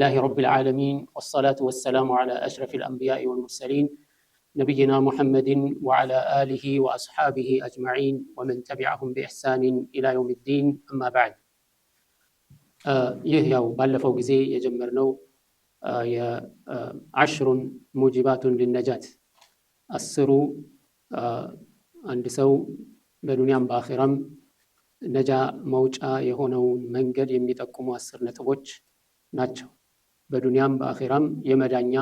الله رب العالمين والصلاة والسلام على أشرف الأنبياء والمرسلين نبينا محمد وعلى آله وأصحابه أجمعين ومن تبعهم بإحسان إلى يوم الدين أما بعد يهيو بالفو جزي يجمرنو عشر موجبات للنجاة السرو عند سو بدنيام بآخرام ነጃ መውጫ የሆነውን መንገድ የሚጠቁሙ 10 ነጥቦች ናቸው። በዱንያም በአኺራም የመዳኛ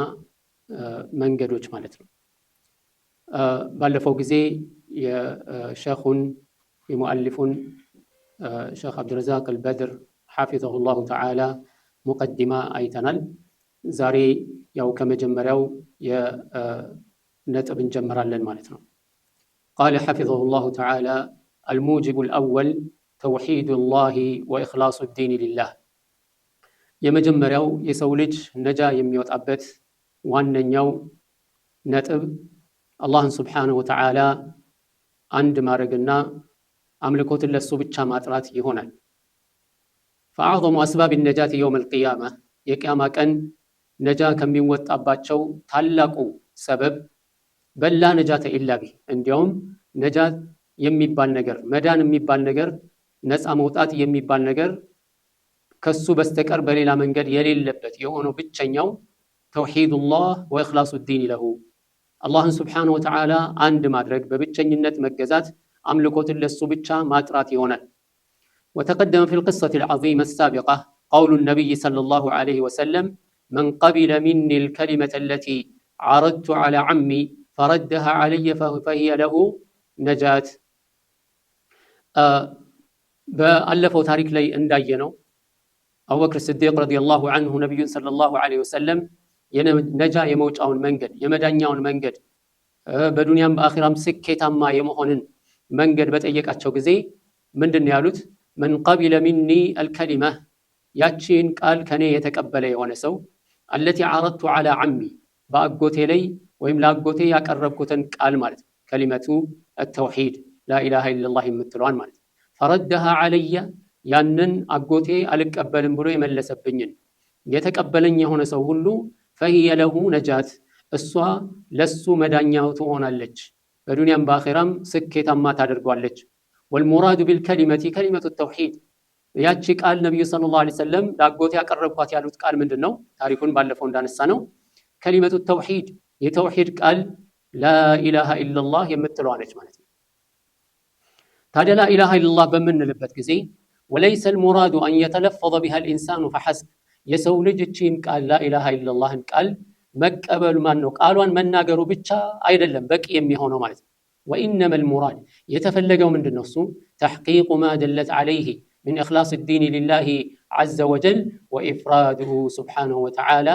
መንገዶች ማለት ነው። ባለፈው ጊዜ የሼኹን የሙአሊፉን ሼኽ አብዱረዛቅ አልበድር ሐፊዘሁላሁ ተዓላ ሙቀዲማ አይተናል። ዛሬ ያው ከመጀመሪያው የነጥብ እንጀምራለን ማለት ነው። قال حفظه الله تعالى الموجب الأول توحيد الله وإخلاص الدين لله የመጀመሪያው የሰው ልጅ ነጃ የሚወጣበት ዋነኛው ነጥብ አላህን ሱብሓነሁ ወተዓላ አንድ ማድረግና አምልኮትን ለሱ ብቻ ማጥራት ይሆናል። فأعظم أسباب النجاة يوم القيامة የቂያማ ቀን ነጃ ከሚወጣባቸው ታላቁ ሰበብ በላ ነጃተ ኢላ ቢህ እንዲያውም ነጃት የሚባል ነገር መዳን የሚባል ነገር ነፃ መውጣት የሚባል ነገር ከሱ በስተቀር በሌላ መንገድ የሌለበት የሆነው ብቸኛው ተውሂዱላህ ወኢኽላሱ ዲን ለሁ አላህን ሱብሓነሁ ወተዓላ አንድ ማድረግ በብቸኝነት መገዛት አምልኮትን ለሱ ብቻ ማጥራት ይሆናል። وتقدم في القصة العظيمة السابقة قول النبي صلى الله عليه وسلم من قبل مني الكلمة التي عرضت على عمي فردها علي فهي له نجاة በአለፈው ታሪክ ላይ እንዳየነው አቡበክር ስዲቅ ረዲየላሁ ዐንሁ ነብዩን ሰለላሁ ዐለይሂ ወሰለም የነጃ የመውጫውን መንገድ የመዳኛውን መንገድ በዱንያም በአኺራም ስኬታማ የመሆንን መንገድ በጠየቃቸው ጊዜ ምንድነው ያሉት? من قبل مني الكلمة ያቺን ቃል ከኔ የተቀበለ የሆነ ሰው التي عرضت على عمي በአጎቴ ላይ ወይም ለአጎቴ ያቀረብኩትን ቃል ማለት ከሊመቱ التوحيد لا إله إلا الله የምትለዋን ማለት فردها علي ያንን አጎቴ አልቀበልም ብሎ የመለሰብኝን የተቀበለኝ የሆነ ሰው ሁሉ فهي له نجاة እሷ ለሱ መዳኛው ትሆናለች በዱንያም በአኺራም ስኬታማ ታደርጓለች። والمراد بالكلمة كلمة التوحيد ያቺ ቃል ነብዩ ሰለላሁ ዐለይሂ ወሰለም ለአጎቴ ያቀረብኳት ያሉት ቃል ምንድነው? ታሪኩን ባለፈው እንዳነሳ ነው كلمة التوحيد የተውሂድ ቃል لا إله إلا الله የምትለዋ ነች ማለት ነው። ታዲያ لا إله إلا الله በምንልበት ጊዜ وليس المراد أن يتلفظ بها الإنسان فحسب የሰው ልጅ እቺን ቃል لا إله إلا الله ቃል መቀበል ማን ነው ቃሏን መናገሩ ብቻ አይደለም በቂ የሚሆነው ማለት ነው። وإنما المراد የተፈለገው ምንድነው? እሱ تحقيق ما دلت عليه من إخلاص الدين لله عز وجل وإفراده سبحانه وتعالى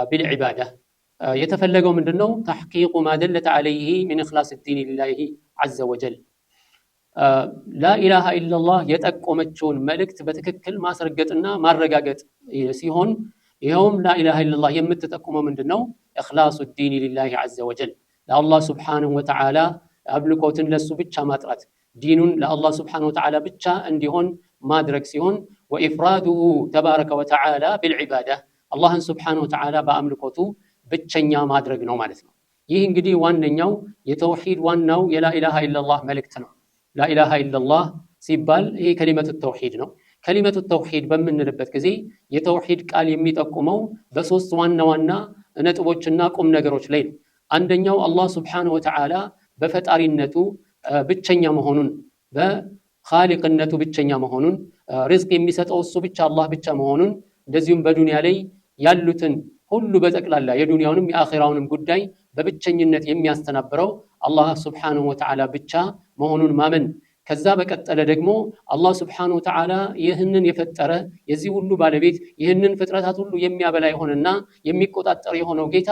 بالعبادة የተፈለገው ምንድነው? تحقيق ما دلت عليه من إخلاص الدين لله عز وجل لا إله إلا الله የጠቆመችውን መልእክት በትክክል ማስረገጥና ማረጋገጥ ሲሆን ይሄውም لا إله إلا الله የምትጠቁመው ምንድነው? إخلاص الدين لله عز وجل ለአላህ سبحانه وتعالى አምልኮትን ለሱ ብቻ ማጥራት ዲኑን ለአላህ سبحانه وتعالى ብቻ እንዲሆን ማድረግ ሲሆን وإفراده تبارك وتعالى بالعبادة አላህን سبحانه وتعالى በአምልኮቱ ብቸኛ ማድረግ ነው ማለት ነው። ይህ እንግዲህ ዋነኛው የተውሂድ ዋናው የላ ኢላሃ ኢላላህ መልእክት ነው። ላ ኢላሃ ኢላላህ ሲባል ይሄ ከሊመቱ ተውሂድ ነው። ከሊመቱ ተውሂድ በምንልበት ጊዜ የተውሂድ ቃል የሚጠቁመው በሶስት ዋና ዋና ነጥቦችና ቁም ነገሮች ላይ ነው። አንደኛው አላህ Subhanahu Wa Ta'ala በፈጣሪነቱ ብቸኛ መሆኑን በኻሊቅነቱ ብቸኛ መሆኑን ሪዝቅ የሚሰጠው እሱ ብቻ አላህ ብቻ መሆኑን እንደዚሁም በዱንያ ላይ ያሉትን ሁሉ በጠቅላላ የዱንያውንም የአኺራውንም ጉዳይ በብቸኝነት የሚያስተናብረው አላህ Subhanahu Wa Ta'ala ብቻ መሆኑን ማመን። ከዛ በቀጠለ ደግሞ አላህ Subhanahu Wa Ta'ala ይህንን የፈጠረ የዚህ ሁሉ ባለቤት ይህንን ፍጥረታት ሁሉ የሚያበላ የሆነና የሚቆጣጠር የሆነው ጌታ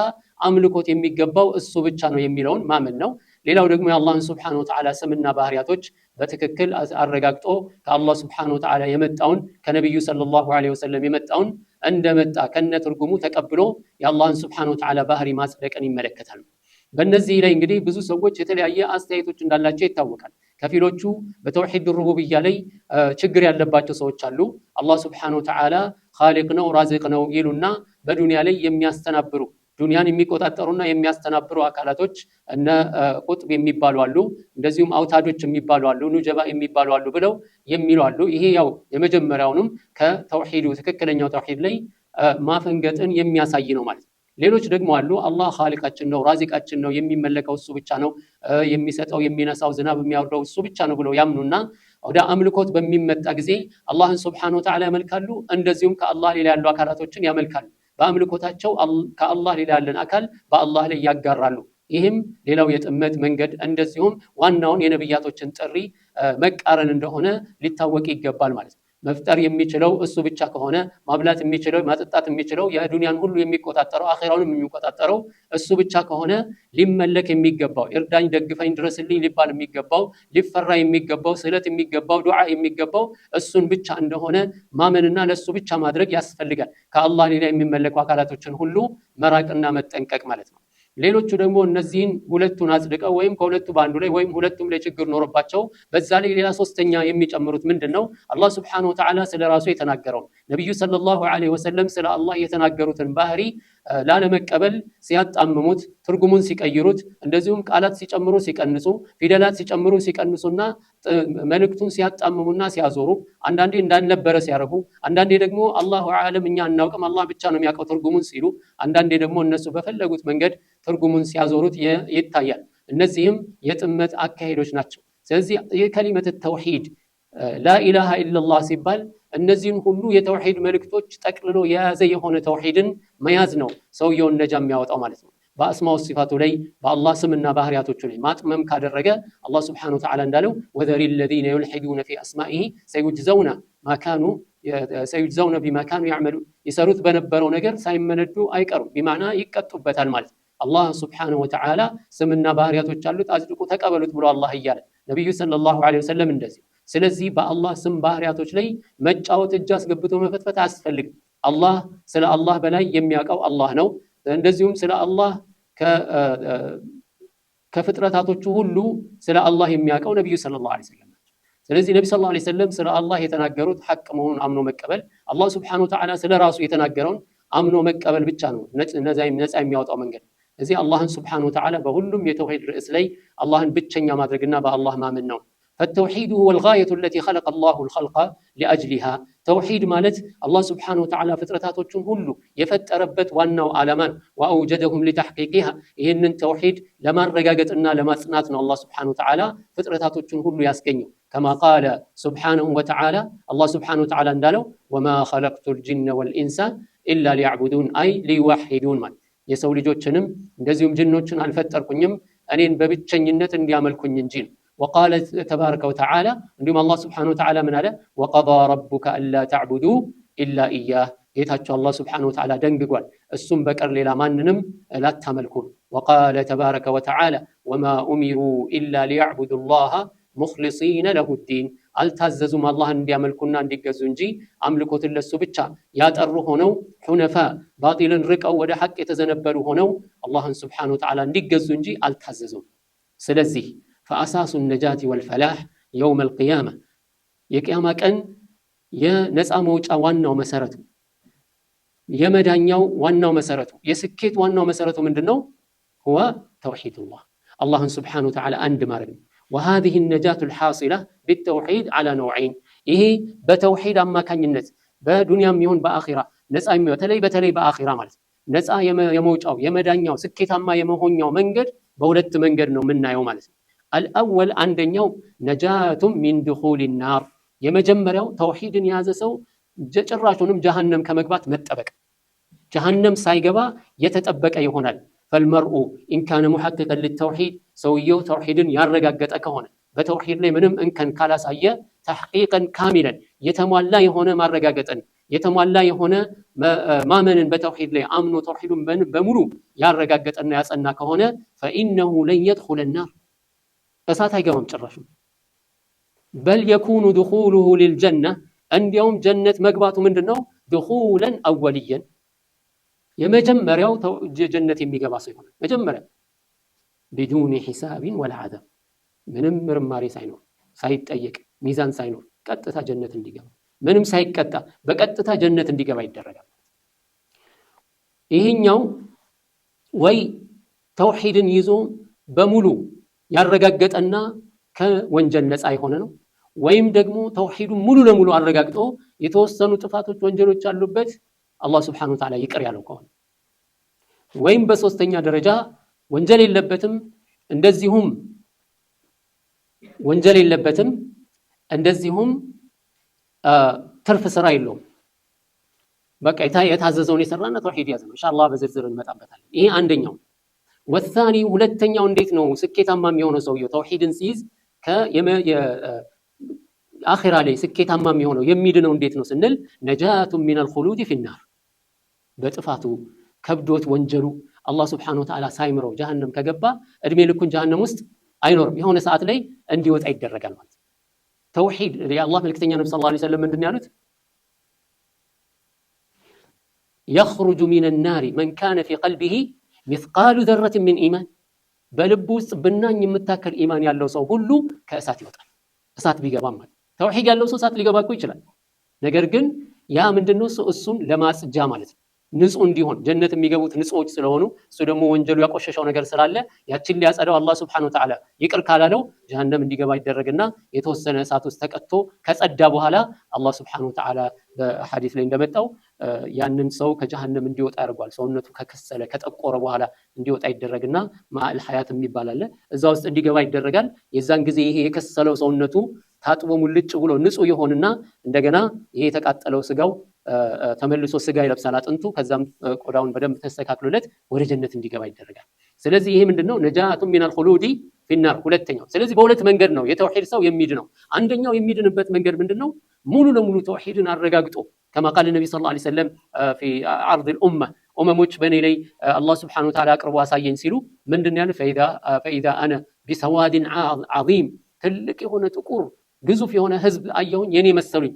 አምልኮት የሚገባው እሱ ብቻ ነው የሚለውን ማመን ነው። ሌላው ደግሞ የአላህን Subhanahu Wa Ta'ala ስምና ባህሪያቶች በትክክል አረጋግጦ ከአላህ Subhanahu Wa Ta'ala የመጣውን ከነብዩ ሰለላሁ ዐለይሂ ወሰለም የመጣውን እንደመጣ ከነትርጉሙ ተቀብሎ የአላህን Subhanahu Wa Ta'ala ባህሪ ማጽደቅን ይመለከታል። በእነዚህ ላይ እንግዲህ ብዙ ሰዎች የተለያየ አስተያየቶች እንዳላቸው ይታወቃል። ከፊሎቹ በተውሂድ ሩቡብያ ላይ ችግር ያለባቸው ሰዎች አሉ። አላህ ሱብሓነሁ ወተዓላ ኻሊቅ ነው ራዚቅ ነው ይሉና በዱንያ ላይ የሚያስተናብሩ ዱንያን የሚቆጣጠሩና የሚያስተናብሩ አካላቶች እነ ቁጥብ የሚባሉ አሉ፣ እንደዚሁም አውታዶች የሚባሉ አሉ፣ ኑጀባ የሚባሉ አሉ ብለው የሚሉ አሉ። ይሄ ያው የመጀመሪያውንም ከተውሂዱ ትክክለኛው ተውሂድ ላይ ማፈንገጥን የሚያሳይ ነው ማለት ነው። ሌሎች ደግሞ አሉ አላህ ኻሊቃችን ነው ራዚቃችን ነው የሚመለከው እሱ ብቻ ነው የሚሰጠው የሚነሳው ዝናብ የሚያወርደው እሱ ብቻ ነው ብለው ያምኑና ወደ አምልኮት በሚመጣ ጊዜ አላህን ሱብሓነሁ ወተዓላ ያመልካሉ፣ እንደዚሁም ከአላህ ሌላ ያሉ አካላቶችን ያመልካሉ። በአምልኮታቸው ከአላህ ሌላ ያለን አካል በአላህ ላይ ያጋራሉ። ይህም ሌላው የጥመት መንገድ እንደዚሁም ዋናውን የነብያቶችን ጥሪ መቃረን እንደሆነ ሊታወቅ ይገባል ማለት ነው። መፍጠር የሚችለው እሱ ብቻ ከሆነ ማብላት የሚችለው ማጠጣት የሚችለው የዱንያን ሁሉ የሚቆጣጠረው አኺራውንም የሚቆጣጠረው እሱ ብቻ ከሆነ ሊመለክ የሚገባው እርዳኝ ደግፈኝ ድረስልኝ ሊባል የሚገባው ሊፈራ የሚገባው ስለት የሚገባው ዱዓ የሚገባው እሱን ብቻ እንደሆነ ማመንና ለሱ ብቻ ማድረግ ያስፈልጋል። ከአላህ ሌላ የሚመለኩ አካላቶችን ሁሉ መራቅና መጠንቀቅ ማለት ነው። ሌሎቹ ደግሞ እነዚህን ሁለቱን አጽድቀው ወይም ከሁለቱ በአንዱ ላይ ወይም ሁለቱም ላይ ችግር ኖርባቸው በዛ ላይ ሌላ ሶስተኛ የሚጨምሩት ምንድነው? አላህ Subhanahu Wa Ta'ala ስለ ራሱ የተናገረው ነብዩ ሰለላሁ ዐለይሂ ወሰለም ስለ አላህ የተናገሩትን ባህሪ ላለመቀበል ሲያጣምሙት ትርጉሙን ሲቀይሩት እንደዚሁም ቃላት ሲጨምሩ ሲቀንሱ ፊደላት ሲጨምሩ ሲቀንሱና መልእክቱን ሲያጣምሙና ሲያዞሩ አንዳንዴ እንዳልነበረ ሲያረጉ አንዳንዴ ደግሞ አላሁ አለም እኛ እናውቅም አላህ ብቻ ነው የሚያውቀው ትርጉሙን ሲሉ አንዳንዴ ደግሞ እነሱ በፈለጉት መንገድ ትርጉሙን ሲያዞሩት ይታያል። እነዚህም የጥመት አካሄዶች ናቸው። ስለዚህ የከሊመት ተውሂድ ላኢላሃ ኢላላህ ሲባል እነዚህን ሁሉ የተውሂድ መልእክቶች ጠቅልሎ የያዘ የሆነ ተውሂድን መያዝ ነው ሰውየውን ነጃ የሚያወጣው ማለት ነው። በአስማው ሲፋቱ ላይ በአላህ ስምና ባህሪያቶቹ ላይ ማጥመም ካደረገ አላህ Subhanahu Wa Ta'ala እንዳለው ወዘሪ الذين يلحدون في اسمائه سيجزون بما كانوا يعملون ይሰሩት በነበረው ነገር ሳይመነዱ አይቀሩም ቢማና ይቀጡበታል ማለት አላህ Subhanahu Wa Ta'ala ስምና ባህሪያቶች አሉት አጽድቁ ተቀበሉት ብሎ አላህ እያለ ነብዩ ሰለላሁ ዐለይሂ ወሰለም እንደዚህ። ስለዚህ በአላህ ስም ባህሪያቶች ላይ መጫወት እጅ አስገብቶ መፈትፈት አያስፈልግም። አላህ ስለ አላህ በላይ የሚያውቀው አላህ ነው። እንደዚሁም ስለ አላህ ከፍጥረታቶቹ ሁሉ ስለ አላህ የሚያውቀው ነብዩ ሰለላሁ ዐለይሂ ወሰለም ናቸው። ስለዚህ ነብዩ ሰለላሁ ዐለይሂ ወሰለም ስለ አላህ የተናገሩት ሐቅ መሆኑን አምኖ መቀበል አላህ Subhanahu Wa Ta'ala ስለ ራሱ የተናገረውን አምኖ መቀበል ብቻ ነው ነፃ የሚያወጣው መንገድ። እዚህ አላህን Subhanahu Wa Ta'ala በሁሉም የተውሂድ ርዕስ ላይ አላህን ብቸኛ ማድረግና በአላህ ማመን ነው። فالتوحيد هو الغاية التي خلق الله الخلق لأجلها توحيد مالت الله سبحانه وتعالى فترتاتوچن ሁሉ የፈጠረበት ዋናው ዓላማን وأوجدهم لتحقيقها ይሄንን ተውሂድ ለማረጋገጥና ለማጽናት ነው አላህ Subhanahu Wa Ta'ala ፍጥረታቶቹን ሁሉ ያስገኘው كما قال سبحانه وتعالى الله سبحانه وتعالى እንዳለው وما خلقت الجن والإنس إلا ليعبدون أي ليوحدون ማለት የሰው ልጆችንም እንደዚሁም ጅኖችን አልፈጠርኩኝም እኔን በብቸኝነት እንዲያመልኩኝ እንጂ وقال تبارك وتعالى عندما الله سبحانه وتعالى من هذا وقضى ربك ألا تعبدوا إلا إياه ጌታቸው الله سبحانه وتعالى ደንግጓል እሱም በቀር ሌላ ማንንም ላታመልኩ وقال تبارك وتعالى وما أمروا إلا ليعبدوا الله مخلصين له الدين አልታዘዙም አላህን እንዲያመልኩና እንዲገዙ እንጂ አምልኮትን ለሱ ብቻ ያጠሩ ሆነው ሁነፋ ባጢልን ርቀው ወደ ሐቅ የተዘነበሉ ሆነው አላህን Subhanahu Wa Ta'ala እንዲገዙ እንጂ አልታዘዙም። ስለዚህ فأساس النجاة والفلاح يوم القيامة የቂያማ ቀን የነፃ መውጫ ዋናው መሰረቱ የመዳኛው ዋናው መሰረቱ የስኬት ዋናው መሰረቱ ምንድነው? هو توحيد الله አላህን Subhanahu Wa Ta'ala አንድ ማድረግ ነው። وهذه النجاة الحاصلة بالتوحيد على نوعين ይሄ በተውሂድ አማካኝነት በዱንያም ይሁን በአኺራ ነፃ የሚወጣው በተለይ በአኺራ ማለት ነፃ የመውጫው የመዳኛው ስኬታማ የመሆኛው መንገድ በሁለት መንገድ ነው የምናየው ማለት ነው። الأول عندኛው نجاة من دخول النار የመጀመሪያው ተውሂድን ያዘ ሰው ጭራሹንም ጀሃነም ከመግባት መጠበቅ ጀሃነም ሳይገባ የተጠበቀ ይሆናል። فالمرء إن كان محققا للتوحيد ሰውየው ተውሂድን ያረጋገጠ ከሆነ በተውሂድ ላይ ምንም እንከን ካላሳየ تحقيقا كاملا የተሟላ የሆነ ማረጋገጥን የተሟላ የሆነ ማመንን በተውሂድ ላይ አምኖ ተውሂዱን በሙሉ ያረጋገጠና ያጸና ከሆነ فإنه لن يدخل النار እሳት አይገባም ጭራሹ بل يكون دخوله للجنة እንዲያውም ጀነት መግባቱ ምንድነው دخولا أوليا የመጀመሪያው ጀነት የሚገባ ሰው ይሆናል መጀመሪያ بدون حساب ولا عذاب ምንም ምርማሪ ሳይኖር ሳይጠየቅ ሚዛን ሳይኖር ቀጥታ ጀነት እንዲገባ ምንም ሳይቀጣ በቀጥታ ጀነት እንዲገባ ይደረጋል። ይሄኛው ወይ ተውሂድን ይዞ በሙሉ ያረጋገጠና ከወንጀል ነፃ የሆነ ነው፣ ወይም ደግሞ ተውሂዱን ሙሉ ለሙሉ አረጋግጦ የተወሰኑ ጥፋቶች ወንጀሎች አሉበት አላህ Subhanahu Wa Ta'ala ይቅር ያለው ከሆነ፣ ወይም በሶስተኛ ደረጃ ወንጀል የለበትም እንደዚሁም ወንጀል የለበትም እንደዚሁም ትርፍ ስራ የለውም። በቃ የታዘዘውን የሰራና ተውሂድ ያዘ ነው። ኢንሻአላህ በዝርዝር እንመጣበታለን። ይሄ አንደኛው። ወሳኒ ሁለተኛው እንዴት ነው ስኬታማ የሚሆነው ሰውየው ተውሂድን ሲይዝ አኺራ ላይ ስኬታማ የሚሆነው የሚድነው እንዴት ነው ስንል ነጃቱ ሚነል ኹሉድ ፊናር በጥፋቱ ከብዶት ወንጀሉ አላህ Subhanahu Wa Ta'ala ሳይምረው ጀሃነም ከገባ እድሜ ልኩን ጀሃነም ውስጥ አይኖርም። የሆነ ሰዓት ላይ እንዲወጣ ይደረጋል ማለት ተውሂድ የአላህ መልእክተኛ ነብዩ ሰለላሁ ዐለይሂ ወሰለም ምንድን ያሉት يخرج من النار من كان في قلبه مثقال ذرة من إيمان በልቡ ውስጥ ብናኝ የምታከል ኢማን ያለው ሰው ሁሉ ከእሳት ይወጣል። እሳት ቢገባም ማለት ተውሂድ ያለው ሰው እሳት ሊገባ እኮ ይችላል። ነገር ግን ያ ምንድነው እሱን ለማጽጃ ማለት ነው ንጹህ እንዲሆን ጀነት የሚገቡት ንጹዎች ስለሆኑ እሱ ደግሞ ወንጀሉ ያቆሸሸው ነገር ስላለ ያችን ሊያጸዳው አላህ Subhanahu Wa Ta'ala ይቅር ካላለው ጀሃነም እንዲገባ ይደረግና የተወሰነ እሳት ውስጥ ተቀጥቶ ከጸዳ በኋላ አላህ Subhanahu Wa Ta'ala በሐዲስ ላይ እንደመጣው ያንን ሰው ከጀሃነም እንዲወጣ ያደርጋል። ሰውነቱ ከከሰለ ከጠቆረ በኋላ እንዲወጣ ይደረግና ማል ሐያት የሚባል አለ እዛ ውስጥ እንዲገባ ይደረጋል። የዛን ጊዜ ይሄ የከሰለው ሰውነቱ ታጥቦ ሙልጭ ብሎ ንጹህ ይሆንና እንደገና ይሄ የተቃጠለው ስጋው ተመልሶ ስጋ ይለብሳል አጥንቱ። ከዛም ቆዳውን በደንብ ተስተካክሎለት ወደ ጀነት እንዲገባ ይደረጋል። ስለዚህ ይሄ ምንድነው ነጃቱ ሚነል ኹሉዲ ፊናር ሁለተኛው። ስለዚህ በሁለት መንገድ ነው የተውሂድ ሰው የሚድነው። አንደኛው የሚድንበት መንገድ ምንድነው ሙሉ ለሙሉ ተውሂድን አረጋግጦ كما قال النبي صلى الله عليه وسلم في عرض الأمة أمموች በኔ ላይ አላህ Subhanahu Wa Ta'ala አቅርቦ አሳየኝ ሲሉ ምንድነው ያለው فإذا أنا بسواد عظيم ትልቅ የሆነ ጥቁር ግዙፍ የሆነ ህዝብ አየሁኝ የኔ መሰሉኝ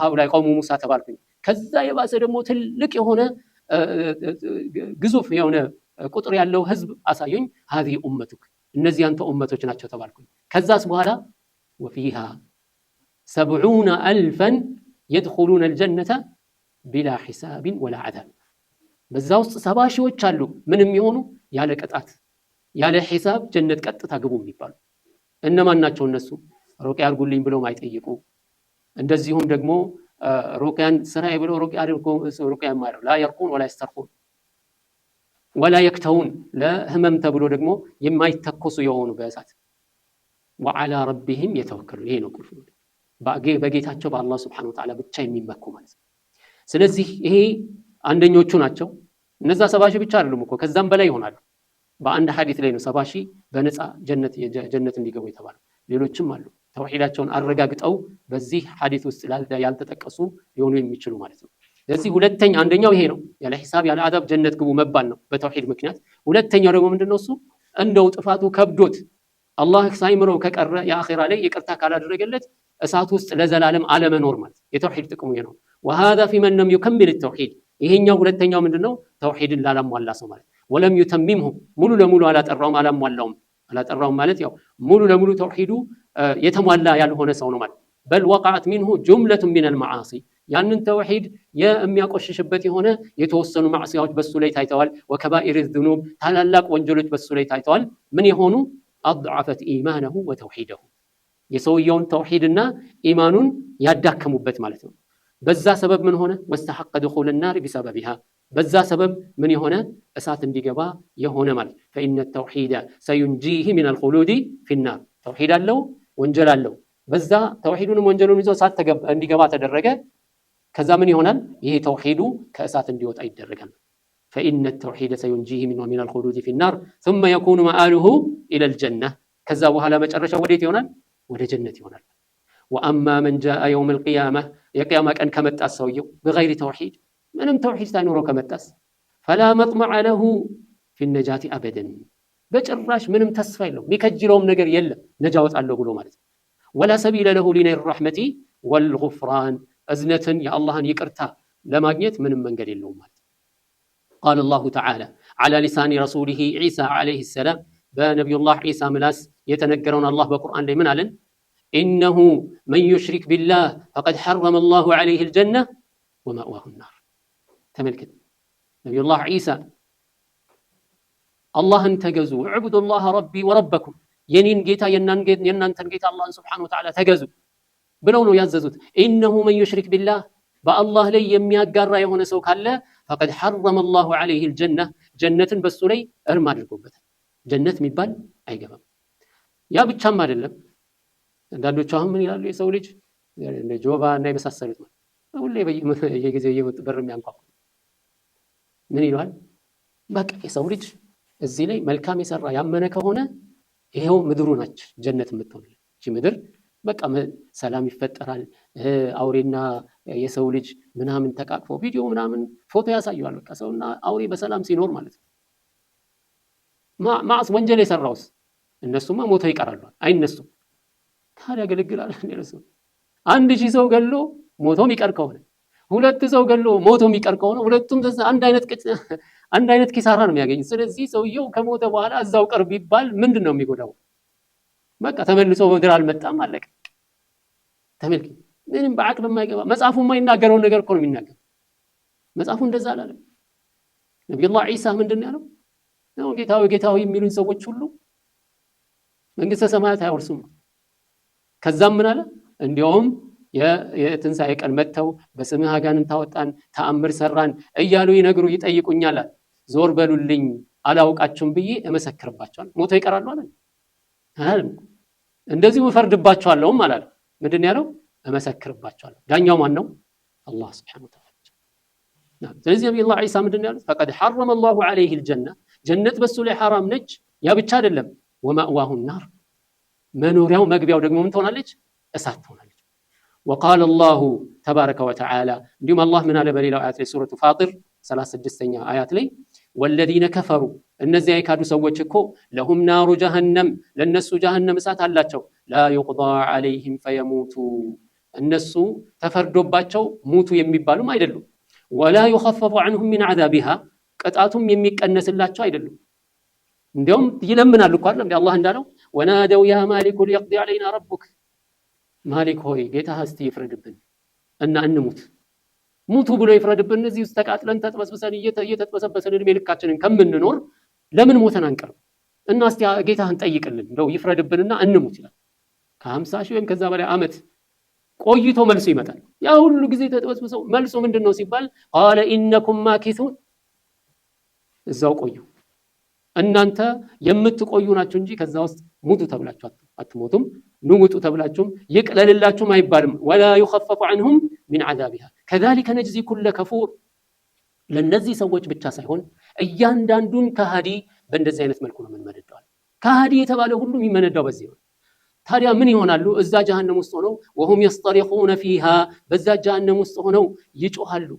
هؤلاء قوم موسى ተባልኩኝ። ከዛ የባሰ ደግሞ ትልቅ የሆነ ግዙፍ የሆነ ቁጥር ያለው ህዝብ አሳየኝ هذه أمتك እነዚህ አንተ ኡመቶች ናቸው ተባልኩኝ። ከዛስ በኋላ وفيها 70,000 يدخلون الجنة بلا حساب ولا عذاب በዛ ውስጥ 70 ሺዎች አሉ ምንም ይሆኑ ያለ ቅጣት ያለ ሒሳብ ጀነት ቀጥታ ግቡ የሚባሉ እነማን ናቸው እነሱ? ሩቅያ አድርጉልኝ ብለው ማይጠይቁ እንደዚሁም ደግሞ ሩቅያን ስራዬ ብለው ሩቅያ አድርጎ ሩቅያ ማይሩ ላ يرقون ولا يسترقون ولا يكتون ለህመም ተብሎ ደግሞ የማይተኮሱ የሆኑ በእሳት وعلى ربهم يتوكلون ይሄ ነው ቁልፉ በጌታቸው በአላህ Subhanahu Wa Ta'ala ብቻ የሚመኩ ማለት ነው። ስለዚህ ይሄ አንደኞቹ ናቸው። እነዛ 70 ሺህ ብቻ አይደሉም እኮ ከዛም በላይ ይሆናሉ። በአንድ ሐዲስ ላይ ነው 70 ሺህ በነፃ ጀነት እንዲገቡ የተባለው። ሌሎችም አሉ ተውሂዳቸውን አረጋግጠው በዚህ ሐዲስ ውስጥ ያልተጠቀሱ ሊሆኑ የሚችሉ ማለት ነው። ስለዚህ ሁለተኛ አንደኛው ይሄ ነው ያለ ሒሳብ ያለ አዳብ ጀነት ግቡ መባል ነው በተውሂድ ምክንያት። ሁለተኛው ደግሞ ምንድነው እሱ እንደው ጥፋቱ ከብዶት አላህ ሳይምረው ከቀረ የአኺራ ላይ ይቅርታ ካላደረገለት እሳት ውስጥ ለዘላለም አለመኖር ማለት የተውሂድ ጥቅሙ ይሄ ነው። وهذا في من لم يكمل التوحيد ይሄኛው ሁለተኛው ምንድነው ተውሂድን ላላሟላ ሰው ማለት ولم يتممه ሙሉ ለሙሉ አላጠራውም ማለት ያው ሙሉ ለሙሉ ተውሂዱ የተሟላ ያልሆነ ሰው ነው ማለት بل وقعت منه جملة من المعاصي ያንን ተውሂድ የሚያቆሽሽበት የሆነ የተወሰኑ ማዕሲያዎች በሱ ላይ ታይተዋል። وكبائر الذنوب ታላላቅ ወንጀሎች በሱ ላይ ታይተዋል። ምን የሆኑ أضعفت إيمانه وتوحيده የሰውየውን ተውሂድና ኢማኑን ያዳከሙበት ማለት ነው። በዛ ሰበብ ምን ሆነ واستحق دخول النار بسببها በዛ ሰበብ ምን የሆነ እሳት እንዲገባ የሆነ ማለት فإن التوحيد سينجيه من الخلود في النار ተውሂድ አለው ወንጀል አለው በዛ ተውሂዱንም ወንጀሉን ይዞ እሳት እንዲገባ ተደረገ። ከዛ ምን ይሆናል ይሄ ተውሂዱ ከእሳት እንዲወጣ ይደረጋል። فإن التوحيد سينجيه من الخلود في النار ثم يكون مآله إلى الجنة ከዛ በኋላ መጨረሻው ወዴት ይሆናል ወደ ጀነት ይሆናል። وأما من جاء يوم القيامة የቂያማ ቀን ከመጣስ ሰውየው بغير توحيد ምንም ተውሂድ ሳይኖረው ከመጣስ فلا مطمع له في النجاة أبدا በጭራሽ ምንም ተስፋ የለውም የሚከጅለውም ነገር የለም ነጃ ወጣለሁ ብሎ ማለት ولا سبيل له لنيل الرحمة والغفران እዝነትን የአላህን ይቅርታ ለማግኘት ምንም መንገድ የለውም ማለት قال الله تعالى على لسان رسوله عيسى عليه السلام በነብዩላህ ዒሳ ምላስ የተነገረውን አላህ በቁርአን ላይ ምን አለን? ኢነሁ መን ዩሽሪክ ቢላህ ፈቀድ ሐረመ አላሁ ዐለይሂ አልጀነህ ወመእዋሁ ናር። ተመልከት ነቢዩላህ ዒሳ አላህን ተገዙ እዕቡዱላህ ረቢ ወረበኩም የኔን ጌታ የእናንተን ጌታ አላህን ስብሓነሁ ወተዓላ ተገዙ ብለው ነው ያዘዙት። ኢነሁ መን ዩሽሪክ ቢላህ በአላህ ላይ የሚያጋራ የሆነ ሰው ካለ ፈቀድ ሐረመ አላሁ ዐለይሂ አልጀነህ ጀነትን በሱ ላይ እርም አድርጎበታል። ጀነት የሚባል አይገባም። ያ ብቻም አይደለም። አንዳንዶቹ አሁን ምን ይላሉ? የሰው ልጅ እንደ ጆባ እና የመሳሰሉት ማለት ሁሌ በየጊዜው እየመጡ በር የሚያንኳኩ ምን ይለዋል? በቃ የሰው ልጅ እዚህ ላይ መልካም የሰራ ያመነ ከሆነ ይሄው ምድሩ ናች ጀነት የምትሆንልን። እቺ ምድር በቃ ሰላም ይፈጠራል። አውሬና የሰው ልጅ ምናምን ተቃቅፎ ቪዲዮ ምናምን ፎቶ ያሳያል። በቃ ሰውና አውሬ በሰላም ሲኖር ማለት ነው። ማዕስ ወንጀል የሰራውስ እነሱማ ሞተው ይቀራሉ፣ አይነሱም። ታዲያ ያገለግላል እንደነሱ 1000 ሰው ገሎ ሞቶ የሚቀር ከሆነ 2 ሰው ገሎ ሞቶ የሚቀር ከሆነ ሁለቱም አንድ አይነት ኪሳራ ነው የሚያገኙት። ስለዚህ ሰውየው ከሞተ በኋላ እዛው ቀር ቢባል ምንድነው የሚጎዳው? በቃ ተመልሶ ምድር አልመጣም አለቀ። ተመልከት፣ ምንም በአቅል የማይገባ መጽሐፉ የማይናገረው ነገር እኮ ነው የሚናገር። መጽሐፉ እንደዛ አላለም። ነብዩላህ ዒሳ ምንድነው ያለው? ነው ጌታው የሚሉን ሰዎች ሁሉ መንግስተ ሰማያት አይወርሱም። ከዛም ምን አለ? እንዲያውም የትንሣኤ ቀን መጥተው በስምህ አጋንንት አወጣን ተአምር ሰራን እያሉ ይጠይቁኛል። ዞር በሉልኝ አላውቃችሁም ብዬ እመሰክርባቸዋለሁ። ሞተው ይቀራሉ አለ። እንደዚሁ እፈርድባቸዋለሁም አላለ። ምንድነው ያለው? እመሰክርባቸዋለሁ። ዳኛው ማን ነው? አላህ ሱብሓነሁ ወተዓላ። ስለዚህ ነብዩላህ ዒሳ ምንድነው ያሉት? ፈቀድ ሐረመ አላሁ ዐለይሂ አልጀነህ ጀነት በሱ ላይ ሐራም ነች። ያ ብቻ አይደለም፣ ወመእዋሁ ናር መኖሪያው መግቢያው ደግሞ ምን ትሆናለች? እሳት ትሆናለች። وقال الله تبارك وتعالى እንዲሁም አላህ ምን አለ በሌላው አያት ላይ ሱረቱ ፋጢር 36ኛ አያት ላይ والذين كفروا እነዚያ የካዱ ሰዎች እኮ ለሁም ናሩ ጀሃነም ለነሱ ጀሃነም እሳት አላቸው لا يقضى عليهم فيموتوا እነሱ ተፈርዶባቸው ሙቱ የሚባሉም አይደሉም ولا يخفف عنهم من عذابها ቅጣቱም የሚቀነስላቸው አይደሉም። እንዲያውም ይለምናሉ እኮ አይደል? አላህ እንዳለው ወናደው ያ ማሊኩ ሊقضي علينا ربك ማሊክ ሆይ ጌታህ እስቲ ይፍረድብን እና እንሙት። ሙቱ ብሎ ይፍረድብን። እዚህ ውስጥ ተቃጥለን ተጥበስብሰን እየተጥበሰበሰን እድሜ ልካችንን ከምንኖር ለምን ሞተን አንቀርም? እና እስቲ ጌታህን ጠይቅልን እንደው ይፍረድብንና እንሙት ይላል። ከ50 ሺህ ወይም ከዛ በላይ ዓመት ቆይቶ መልሶ ይመጣል። ያ ሁሉ ጊዜ ተጥበስብሰው መልሶ ምንድነው ሲባል ቃለ ኢነኩም ማኪቱን እዛው ቆዩ እናንተ የምትቆዩ ናችሁ እንጂ ከዛ ውስጥ ሙቱ ተብላችሁ አትሞቱም። ንውጡ ተብላችሁም ይቅለልላችሁም አይባልም። ወላ يخفف عنهم من عذابها كذلك نجزي كل كفور ለነዚህ ሰዎች ብቻ ሳይሆን እያንዳንዱን ከሃዲ በእንደዚህ አይነት መልኩ ነው የምንመነዳው። ከሃዲ የተባለ ሁሉ የሚመነዳው በዚህ ነው። ታዲያ ምን ይሆናሉ? እዛ ጀሃነም ውስጥ ሆነው وهم يصطرخون فيها በዛ ጀሃነም ውስጥ ሆነው ይጮሃሉ፣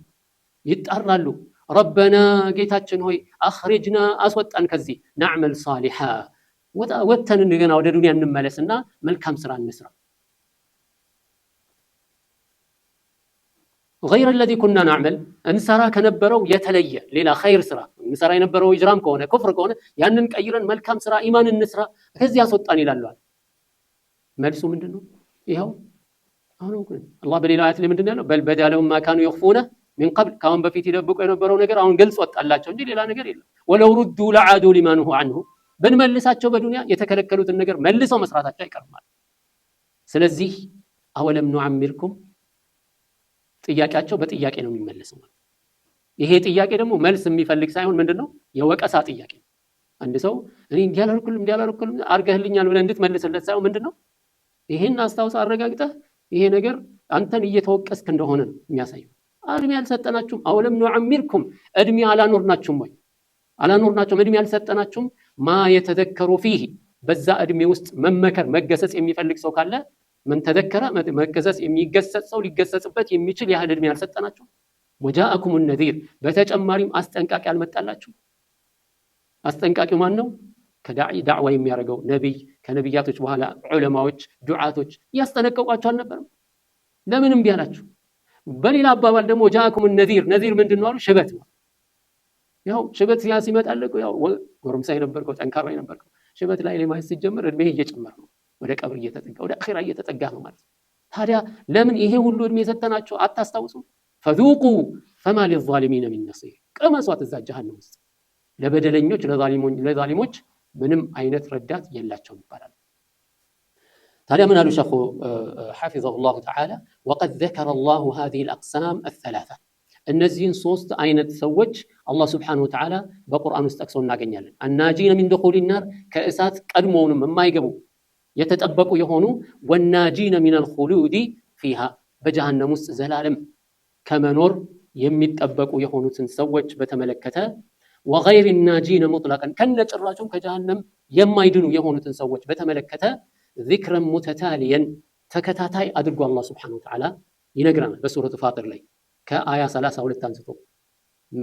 ይጣራሉ። ربنا ጌታችን ሆይ اخرجنا አስወጣን ከዚህ نعمل صالحا ወተን እንደገና ወደ ዱንያ እንመለስና መልካም ስራ እንስራ። غير الذي كنا نعمل እንሰራ ከነበረው የተለየ ሌላ ኸይር ስራ እንሰራ የነበረው ኢጅራም ከሆነ ኩፍር ከሆነ ያንን ቀይረን መልካም ስራ ኢማን እንስራ ከዚህ ያስወጣን ይላሉ። መልሱ ምንድነው? ይሄው አሁን አላህ በሌላ አያት ላይ ምንድነው ያለው? በል በዳለው ما كانوا يخفون من قبل ካሁን በፊት ይደብቁ የነበረው ነገር አሁን ግልጽ ወጣላቸው እንጂ ሌላ ነገር የለም። ولو ردوا لعادوا لما نهوا عنه በንመልሳቸው በዱንያ የተከለከሉትን ነገር መልሰው መስራታቸው አይቀርም። ስለዚህ አወለም ኑዓሚርኩም ጥያቄያቸው በጥያቄ ነው የሚመለሰው። ይሄ ጥያቄ ደግሞ መልስ የሚፈልግ ሳይሆን ምንድነው? የወቀሳ ጥያቄ። አንድ ሰው እኔ እንዲያላልኩልም አርገህልኛል ብለህ እንድትመልስለት ሳይሆን ምንድነው? ይሄን አስተዋጽ አረጋግጠህ ይሄ ነገር አንተን እየተወቀስክ እንደሆነ ነው የሚያሳየው። እድሜ ያልሰጠናችሁም አወለም ኑዓሚርኩም እድሜ አላኖርናችሁም ወይ? አላኖርናችሁም እድሜ ያልሰጠናችሁም ማ የተዘከሩ ፊህ በዛ እድሜ ውስጥ መመከር መገሰጽ የሚፈልግ ሰው ካለ ምን ተዘከረ መገሰጽ የሚገሰጽ ሰው ሊገሰጽበት የሚችል ያህል እድሜ ያልሰጠናችሁ። ወጃአኩም النذير በተጨማሪም አስጠንቃቂ አልመጣላችሁ። አስጠንቃቂው ማን ነው? ከዳዕዋ የሚያደርገው ነብይ ከነብያቶች በኋላ ዑለማዎች ዱዓቶች ያስጠነቀቋቸው አልነበረም? ለምንም ቢያላችሁ። በሌላ አባባል ደግሞ ወጃአኩም النذير ነዚር ምንድነው አሉ? ሽበት ነው። ያው ሽበት ሲመጣልህ ያው ጎረምሳ የነበርከው ጠንካራ የነበርከው ሽበት ላይ ማየት ሲጀምር እድሜ እየጨመረ ነው፣ ወደ ቀብር እየተጠጋ ወደ አኺራ እየተጠጋ ነው ማለት ነው። ታዲያ ለምን ይሄ ሁሉ እድሜ ሰጠናቸው አታስታውሱም? ፈذوቁ ፈማ للظالمين من نصير ቀመሷት እዛ ጀሃነም ውስጥ ለበደለኞች ለዛሊሞች ምንም አይነት ረዳት የላቸውም ይባላል። ታዲያ ምን አሉ ሸኹ حفظه الله تعالى وقد ذكر الله هذه الأقسام الثلاثة እነዚህን ሶስት አይነት ሰዎች አላህ Subhanahu Wa Ta'ala በቁርአን ውስጥ ጠቅሶ እናገኛለን። አናጂነ ሚን دخول النار ከእሳት ቀድሞውንም የማይገቡ የተጠበቁ የሆኑ ወናጂነ ሚን الخلود فيها በጀሃነም ውስጥ ዘላለም ከመኖር የሚጠበቁ የሆኑትን ሰዎች በተመለከተ وغير الناجين مطلقا ከነጭራሹም ከጀሃነም የማይድኑ የሆኑትን ሰዎች በተመለከተ ذكرا متتاليا ተከታታይ አድርጎ አላህ Subhanahu Wa Ta'ala ይነግረናል በሱረቱ ፋጢር ላይ ከአያ 32 አንስቶ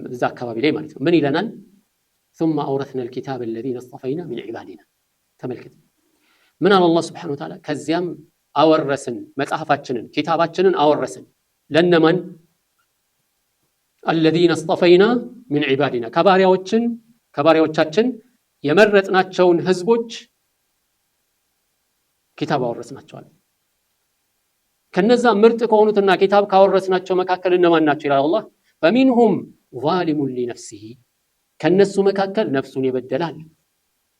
እዛ አካባቢ ላይ ማለት ነው። ምን ይለናል? ثم أورثنا الكتاب الذين اصطفينا من عبادنا ተመልከት ምን አለ አላህ Subhanahu Wa Ta'ala ከዚያም አወረስን መጽሐፋችንን ኪታባችንን አወረስን ለነማን الذين اصطفينا من عبادنا ከባሪያዎቻችን የመረጥናቸውን ህዝቦች ኪታብ አወረስናቸዋል። ከነዛ ምርጥ ከሆኑትና ኪታብ ካወረስናቸው መካከል እነማን ናቸው ይላል አላህ? فمنهم ظالم لنفسه ከነሱ መካከል ነፍሱን ይበደላል።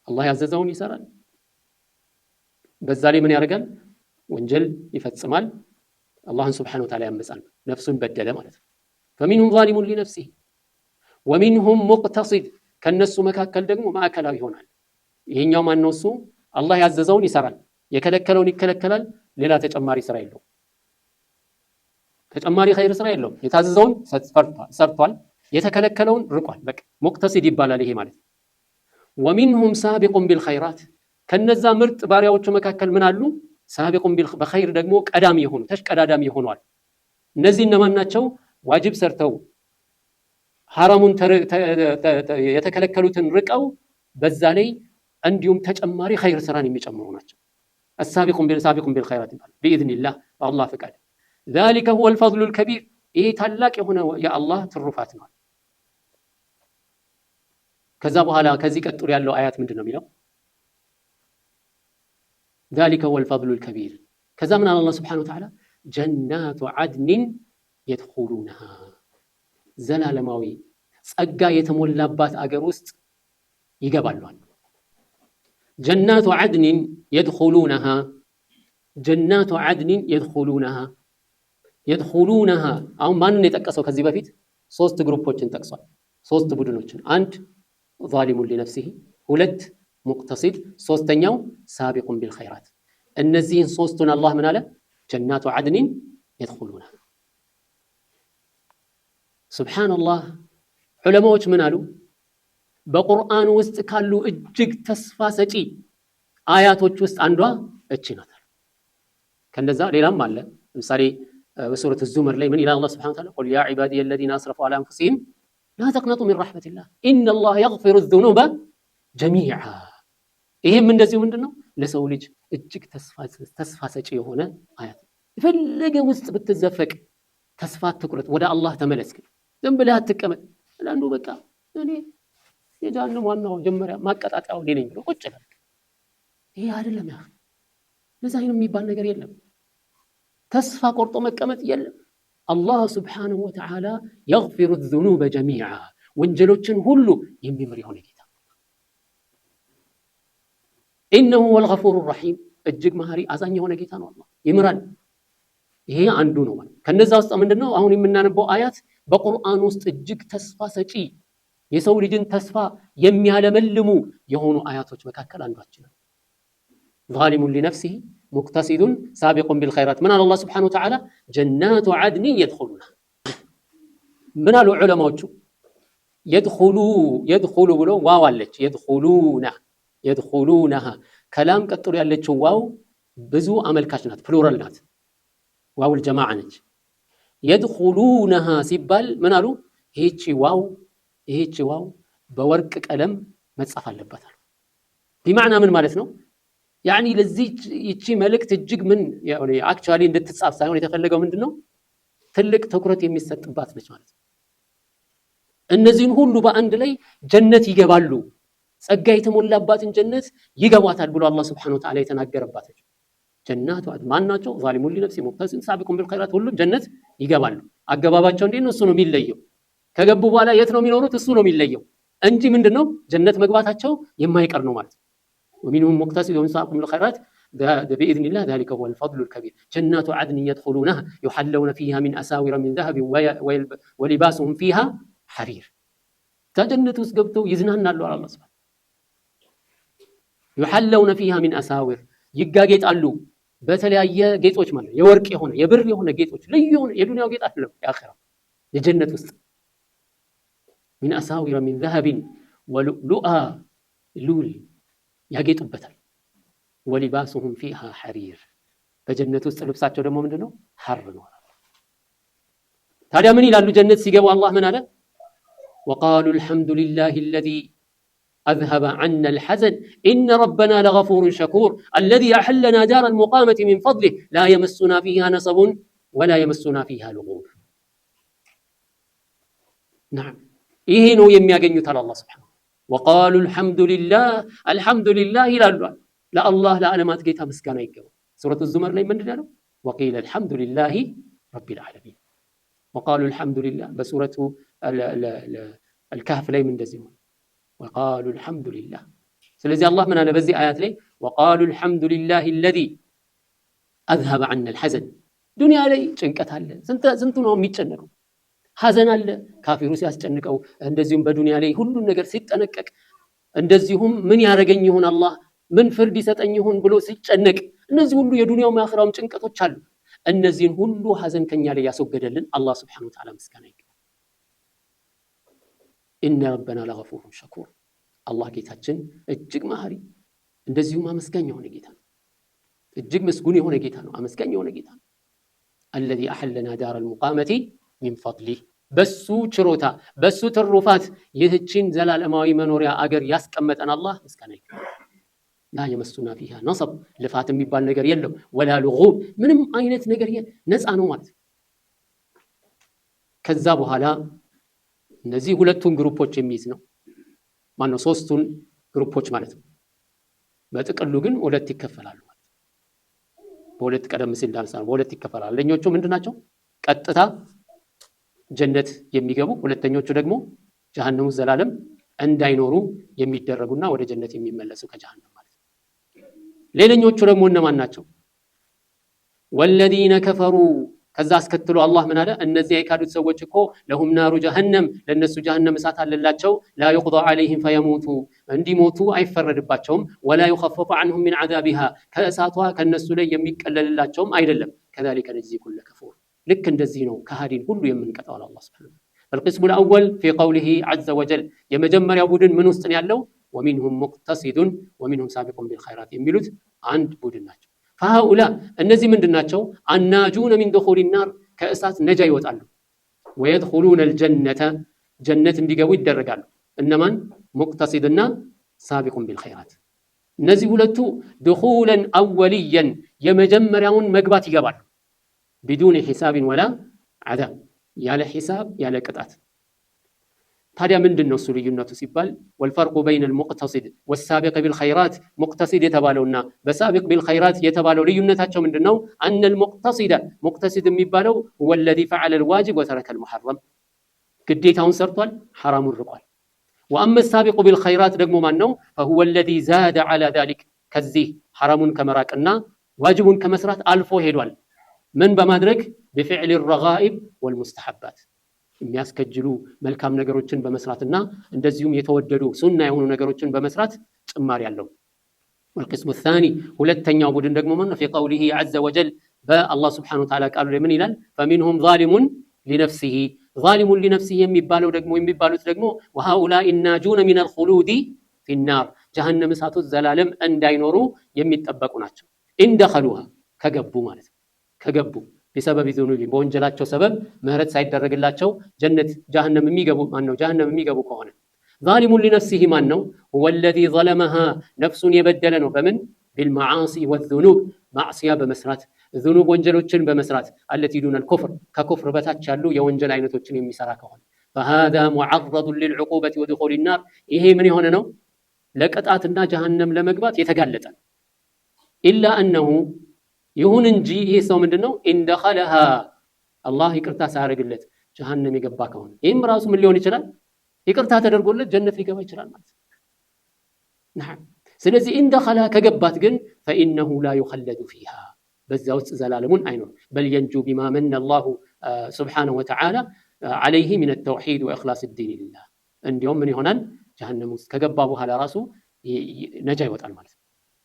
አላህ ያዘዘውን ይሰራል፣ በዛ ላይ ምን ያደርጋል? ወንጀል ይፈጽማል፣ አላህን Subhanahu Wa Ta'ala ያመጻል፣ ነፍሱን በደለ ማለት ነው። فمنهم ظالم لنفسه ومنهم مقتصد ከነሱ መካከል ደግሞ ማዕከላዊ ይሆናል። ይሄኛው ማን ነው? እሱ አላህ ያዘዘውን ይሰራል፣ የከለከለውን ይከለከላል፣ ሌላ ተጨማሪ ስራ የለውም፣ ተጨማሪ ኸይር ስራ የለውም። የታዘዘውን ሰርቷል፣ የተከለከለውን ርቋል። በቃ ሙቅተሲድ ይባላል ይሄ ማለት ነው። ومنهم سابق بالخيرات ከነዛ ምርጥ ባሪያዎቹ መካከል ምን አሉ? سابق بالخير ደግሞ ቀዳሚ የሆኑ ተሽቀዳዳሚ ሆነዋል። እነዚህ እነማን ናቸው? ዋጅብ ሰርተው ሐራሙን የተከለከሉትን ርቀው በዛ ላይ እንዲሁም ተጨማሪ ኸይር ስራን የሚጨምሩ ናቸው። السابق بالخيرات باذن الله والله فقد ذلك هو الفضل الكبير ይሄ ታላቅ የሆነ የአላህ ትሩፋት ነው። ከዛ በኋላ ከዚህ ቀጥሎ ያለው አያት ምንድነው የሚለው? ذلك هو الفضل الكبير ከዛ ምን አለ አላህ Subhanahu Wa Ta'ala جنات عدن يدخلونها ዘላለማዊ ጸጋ የተሞላባት አገር ውስጥ ይገባሉ። جنات عدن يدخلونها جنات عدن يدخلونها አሁን ማንን የጠቀሰው? ከዚህ በፊት ሶስት ግሩፖችን ጠቅሷል፣ ሶስት ቡድኖችን። አንድ ظالم لنفسه፣ ሁለት ሙቅተሲድ፣ ሶስተኛው سابق بالخيرات። እነዚህን ሶስቱን አላህ ምን አለ? جنات عدن يدخلونها። ሱብሃንአላህ ዑለማዎች ምን አሉ? በቁርአን ውስጥ ካሉ እጅግ ተስፋ ሰጪ አያቶች ውስጥ አንዷ እቺ ናት። ከነዛ ሌላም አለ። ለምሳሌ በሱረቱ ዙመር ላይ ምን ይላል አላህ Subhanahu Wa Ta'ala? قل يا عبادي الذين اسرفوا على انفسهم لا تقنطوا من رحمة الله ان الله يغفر الذنوب جميعا። ይሄም እንደዚሁ ምንድነው ለሰው ልጅ እጅግ ተስፋ ሰጪ የሆነ አያት። የፈለገ ውስጥ ብትዘፈቅ ተስፋ ትኩረት ወደ አላህ ተመለስ፣ ዝም ብለህ አትቀመጥ። ለአንዱ በቃ እኔ የጃነም ዋናው ጀመሪያ ማቀጣጣያው እኔ ነኝ ብሎ ቁጭ ይላል። ይሄ አይደለም ያ ለዛ የሚባል ነገር የለም። ተስፋ ቆርጦ መቀመጥ የለም። አላህ Subhanahu Wa Ta'ala يغفر الذنوب جميعا ወንጀሎችን ሁሉ የሚምር የሆነ ጌታ إنه هو الغفور الرحيم እጅግ መሐሪ አዛኝ የሆነ ጌታ ነው። አላህ ይምራል። ይሄ አንዱ ነው ማለት ከነዛ ውስጥ ምንድነው አሁን የምናነበው አያት በቁርአን ውስጥ እጅግ ተስፋ ሰጪ የሰው ልጅን ተስፋ የሚያለመልሙ የሆኑ አያቶች መካከል አንዷቸው ነው። ظالم لنفسه مقتصد سابق بالخيرات من الله سبحانه وتعالى جنات عدن يدخلونها من العلماء يدخلوا ብሎ ዋው አለች يدخلونها ከላም ቀጥሎ ያለችው ዋው ብዙ አመልካች ናት፣ ፕሉራል ናት፣ ዋው الجماعه ነች። يدخلونها ሲባል ምን አሉ? ይሄቺ ዋው በወርቅ ቀለም መጻፍ አለበት። بمعنى ምን ማለት ነው? يعني ለዚህ ይቺ መልእክት እጅግ ምን ያው አክቹአሊ እንድትጻፍ ሳይሆን የተፈለገው ምንድነው ትልቅ ትኩረት የሚሰጥባት ነች ማለት ነው። እነዚህን ሁሉ በአንድ ላይ ጀነት ይገባሉ፣ ጸጋ የተሞላባትን ጀነት ይገባታል ብሎ አላህ Subhanahu Wa Ta'ala የተናገረባት ጀናቱ ማናቸው ዛሊሙን ሊነፍሲ ሙቅተሲድ ሳቢቁን ቢልኸይራት ሁሉም ጀነት ይገባሉ። አገባባቸው እንዴት ነው? እሱ ነው የሚለየው። ከገቡ በኋላ የት ነው የሚኖሩት? እሱ ነው የሚለየው እንጂ ምንድነው ጀነት መግባታቸው የማይቀር ነው ማለት ነው። ومنهم مقتصد وسابق بالخيرات بإذن الله ذلك هو الفضل الكبير جنات عدن يدخلونها يحلون فيها من أساور من ذهب ولباسهم فيها حرير تجنة وسقبتو يزنان الله الله سبحانه يحلون فيها من أساور يقاقيت قالوا በተለያየ ጌጦች ማለት የወርቅ የሆነ የብር የሆነ ጌጦች ልዩ የሆነ የዱንያው ጌጥ አይደለም የአኺራ የጀነት ውስጥ من أساور من ذهب ولؤلؤا لول ያጌጡበታል ወሊባሱሁም ፊሃ ሐሪር በጀነት ውስጥ ልብሳቸው ደግሞ ምንድነው ሐር ነው። ታዲያ ምን ይላሉ ጀነት ሲገቡ አላህ ምን አለ وقالوا الحمد لله الذي أذهب عنا الحزن إن ربنا لغفور شكور الذي أحلنا دار المقامة من فضله لا يمسنا فيها نصب ولا يمسنا فيها لغوب. نعم إيه نو يمياغنيوت على الله سبحانه وقالوا الحمد لله لا الله لا علامات ጌታ ምስጋና ይገባው። ሱረቱ الزمر ላይ ምንድነው وقيل الحمد لله رب العالمين وقالوا الحمد لله በሱረቱ الكهف ላይ እንደዚህ ነው وقالوا الحمد لله ስለዚህ አላህ ምን አለ በዚህ አያት ላይ وقالوا الحمد لله الذي أذهب عنا الحزن ዱንያ ላይ ጭንቀት አለ ስንቱ ነው የሚጨነቀው ሐዘን አለ ካፊሩ ሲያስጨንቀው እንደዚሁም በዱንያ ላይ ሁሉ ነገር ሲጠነቀቅ እንደዚሁም ምን ያረጋኝ ይሆን አላህ ምን ፍርድ ይሰጠኝ ይሆን ብሎ ሲጨነቅ እነዚህ ሁሉ የዱንያው ማኺራው ጭንቀቶች አሉ። እነዚህን ሁሉ ሐዘን ከኛ ላይ ያስወገደልን አላህ Subhanahu Wa Ta'ala ምስጋና ይገባው። ኢነ ረበና ለገፉሩን ሸኩር አላህ ጌታችን እጅግ መሐሪ እንደዚሁም አመስጋኝ የሆነ ጌታ ነው። እጅግ መስጉን የሆነ ጌታ ነው። አመስጋኝ የሆነ ጌታ ነው። الذي أحلنا دار المقامة من فضله በሱ ችሮታ በሱ ትሩፋት ይህችን ዘላለማዊ መኖሪያ አገር ያስቀመጠን አላህ ምስጋና ይገባው። لا يمسنا فيها نصب ልፋት የሚባል ነገር የለው ولا لغوب ምንም አይነት ነገር ነፃ ነው ማለት ነው። ከዛ በኋላ እነዚህ ሁለቱን ግሩፖች የሚይዝ ነው ማነው ሶስቱን ግሩፖች ማለት ነው። በጥቅሉ ግን ሁለት ይከፈላሉ ማለት ነው። በሁለት ቀደም ሲል ዳንሳን በሁለት ይከፈላሉ። ለኞቹ ምንድናቸው ቀጥታ ጀነት የሚገቡ ሁለተኞቹ ደግሞ ጀሃነም ዘላለም እንዳይኖሩ የሚደረጉና ወደ ጀነት የሚመለሱ ከጀሃነም ማለት ነው። ሌላኞቹ ደግሞ እነማን ናቸው? والذين كفروا ከዛ አስከትሎ አላህ ምን አለ እነዚህ የካዱት ሰዎች እኮ ለሁም ናሩ ጀሃነም ለነሱ ጀሃነም እሳት አለላቸው لا يقضى عليهم فيموتوا እንዲሞቱ አይፈረድባቸውም ولا يخفف عنهم من عذابها ከእሳቷ ከነሱ ላይ የሚቀለልላቸውም አይደለም كذلك نجزي كل كفور ልክ እንደዚህ ነው ከሃዲን ሁሉ የምንቀጣው አላህ Subhanahu القسم الأول في قوله عز وجل የመጀመሪያው ቡድን ምን ውስጥ ነው ያለው ومنهم مقتصد ومنهم سابق بالخيرات የሚሉት አንድ ቡድን ናቸው። فهؤلاء እነዚህ ምንድናቸው الناجون من دخول النار ከእሳት ነጃ ይወጣሉ ويدخلون الجنة ጀነት እንዲገቡ ይደረጋሉ። እነማን مقتصدና سابق بالخيرات እነዚህ ሁለቱ دخولا أوليا የመጀመሪያውን መግባት ይገባሉ بدون حساب ولا عذاب ያለ ሒሳብ ያለ ቅጣት። ታዲያ ምንድነው እሱ ልዩነቱ ሲባል والفرق بين المقتصد والسابق بالخيرات مقتصد የተባለውና በሳቢቅ بالخيرات የተባለው ልዩነታቸው ምንድነው ان المقتصد مقتصد የሚባለው هو الذي فعل الواجب وترك المحرم ግዴታውን ሰርቷል حرامውን ርቋል። واما السابق بالخيرات ደግሞ ማን ነው فهو الذي زاد على ذلك ከዚህ حرامውን ከመራቅና ዋጅቡን ከመስራት አልፎ ሄዷል። ምን በማድረግ بفعل الرغائب والمستحبات የሚያስከጅሉ መልካም ነገሮችን በመስራትና እንደዚሁም የተወደዱ ሱና የሆኑ ነገሮችን በመስራት ጭማሪ ያለው። والقسم الثاني ሁለተኛው ቡድን ደግሞ ማን ነው في قوله عز وجل بالله سبحانه وتعالى ቃሉ ለምን ይላል فمنهم ظالم لنفسه ظالم لنفسه የሚባሉት ደግሞ وهؤلاء الناجون من الخلود في النار جهنم እሳቱ ዘላለም እንዳይኖሩ የሚጠበቁ ናቸው። إن دخلوها ከገቡ ማለት ከገቡ بسبب ذنوبهم በወንጀላቸው ሰበብ ምህረት ሳይደረግላቸው ጀነት ጀሃነም የሚገቡ ማን ነው ጀሃነም የሚገቡ ከሆነ ظالم لنفسه ማን ነው هو الذي ظلمها ነፍሱን የበደለ ነው በምን بالمعاصي والذنوب ማዕሲያ በመስራት ذنوب ወንጀሎችን በመስራት التي دون الكفر ከኩፍር በታች ያሉ የወንጀል አይነቶችን የሚሰራ ከሆነ فهذا معرض للعقوبة ودخول النار ይሄ ምን የሆነ ነው ለቅጣትና ጀሃነም ለመግባት የተጋለጠ ኢላ አነሁ ይሁን እንጂ ይህ ሰው ምንድነው ኢንደኸለሃ አላህ ይቅርታ ሳያደርግለት ጀሃነም የገባ ከሆነ ይህም ራሱ ምን ሊሆን ይችላል ይቅርታ ተደርጎለት ጀነት ሊገባ ይችላል ማለት ነው። ስለዚህ ኢንደኸላ ከገባት ግን ፈኢነሁ ላ ዩኸለዱ ፊሃ በዛ ውስጥ ዘላለሙን አይኖር በል የንጁ ቢማ መነ አላሁ ስብሓነሁ ወተዓላ ዓለይህ ሚነ ተውሒድ ወኢኽላስ ዲን ሊላህ እንዲሁም ምን ይሆናል ጀሃነም ውስጥ ከገባ በኋላ ራሱ ነጃ ይወጣል ማለት ነው።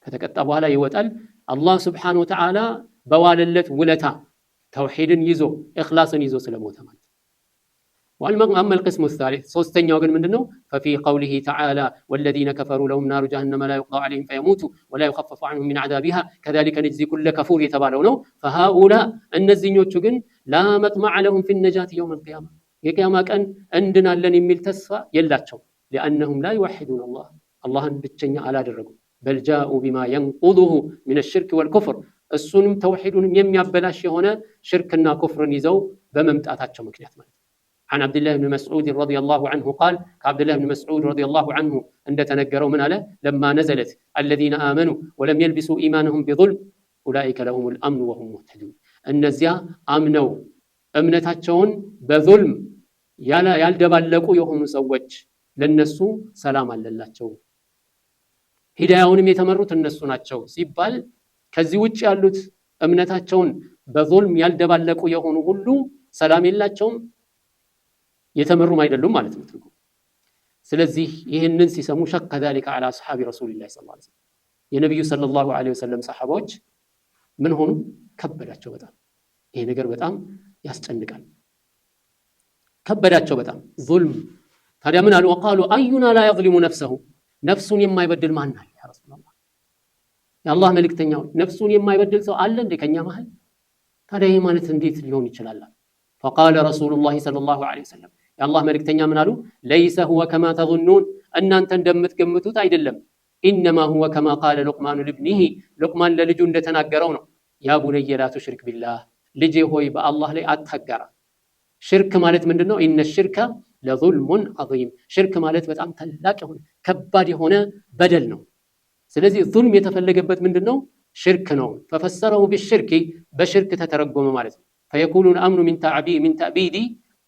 ከተቀጣ በኋላ ይወጣል አላህ ስብሓነሁ ወተዓላ በዋለለት ውለታ ተውሒድን ይዞ ኢኽላስን ይዞ ስለሞተ ማለት ነው። وأما القسم الثالث ሶስተኛው ግን ምንድነው ففي قوله تعالى والذين كفروا لهم نار جهنم لا يقضى عليهم فيموتوا ولا يخفف عنهم من عذابها كذلك نجزي كل كفور የተባለው ነው። فهؤلاء እነዚህኞቹ ግን لا مطمع لهم في النجاة يوم القيامة የቂያማ ቀን እንድናለን የሚል ተስፋ የላቸው لأنهم لا يوحدون الله አላህን ብቸኛ አላደረጉም بل جاءوا بما ينقضه من الشرك والكفر እሱንም ተውሂዱንም የሚያበላሽ የሆነ ሽርክና ኩፍርን ይዘው በመምጣታቸው ምክንያት ማለት عن عبد الله بن مسعود رضي الله عنه قال عبد الله بن مسعود رضي الله عنه عند تنكروا من على لما نزلت الذين آمنوا ولم يلبسوا إيمانهم بظلم أولئك لهم الأمن وهم مهتدون النزيا آمنوا أمنتاتشون بظلم يالدبالكوا يهم سوج للنسو سلاما للاتشو هداياونم يتمرت النسو ناتشو سيبال كزي وجه ያሉት እምነታቸውን በظلم ያልደባለቁ የሆኑ ሁሉ ሰላም የላቸውም የተመሩም አይደሉም ማለት ነው ትርጉም። ስለዚህ ይህንን ሲሰሙ ሸክ ذلك على اصحاب رسول الله صلى الله عليه وسلم የነብዩ ሰለላሁ ዐለይሂ ወሰለም ሰሃቦች ምን ሆኑ ከበዳቸው በጣም ይሄ ነገር በጣም ያስጨንቃል ከበዳቸው በጣም ظلم ታዲያ ምን አሉ وقالوا اينا لا يظلم نفسه ነፍሱን የማይበድል ማን አለ ያ ረሱላህ የአላህ መልእክተኛው ነፍሱን የማይበድል ሰው አለ እንደ ከኛ መሃል ታዲያ ይሄ ማለት እንዴት ሊሆን ይችላል? فقال رسول الله صلى الله عليه وسلم يا الله ملكتኛ ምን አሉ ليس هو كما تظنون እናንተ እንደምትገምቱት አይደለም انما هو كما قال لقمان لابنه لقمان ለልጁ እንደተናገረው ነው يا بني لا تشرك بالله ልጄ ሆይ በአላህ ላይ አትጋራ ሽርክ ማለት ምንድነው ان الشرك لظلم عظيم ሽርክ ማለት በጣም ታላቅ የሆነ ከባድ የሆነ በደል ነው። ስለዚህ ظلم የተፈለገበት ምንድነው ሽርክ ነው። ففسره بالشرك በሽርክ ተተረጎመ ማለት ነው فيكون الامن من تعبيد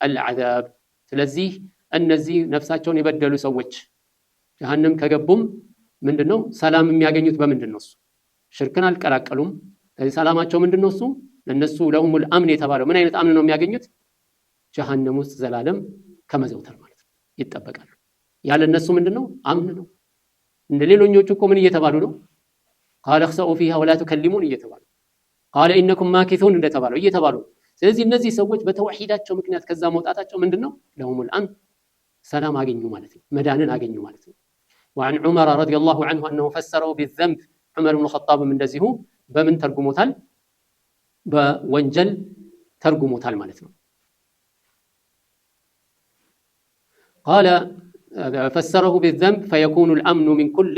العذاب ስለዚህ እነዚህ ነፍሳቸውን የበደሉ ሰዎች ጀሃነም ከገቡም ምንድነው ሰላም የሚያገኙት በምንድነው እሱ ሽርክን አልቀላቀሉም። ስለዚህ ሰላማቸው ምንድነው እሱ ለነሱ ለሁም الامن የተባለው ምን አይነት አምን ነው የሚያገኙት ጀሃነም ውስጥ ዘላለም ከመዘውተር ማለት ነው ይጠበቃሉ። ያለ እነሱ ምንድነው አምን ነው። እንደ ሌሎኞቹ እኮ ምን እየተባሉ ነው قال اخسؤوا فيها ولا تكلمون እየተባሉ قال انكم ماكثون እንደተባለው እየተባሉ ስለዚህ እነዚህ ሰዎች በተውሂዳቸው ምክንያት ከዛ መውጣታቸው ምንድነው ለሁም الامن ሰላም አገኙ ማለት ነው መዳንን አገኙ ማለት ነው። وعن عمر رضي الله عنه انه فسره بالذنب عمر بن الخطاب እንደዚሁ በምን ተርጉሞታል በወንጀል ተርጉሞታል ማለት ነው። قال فسره بالذنب فيكون الامن من كل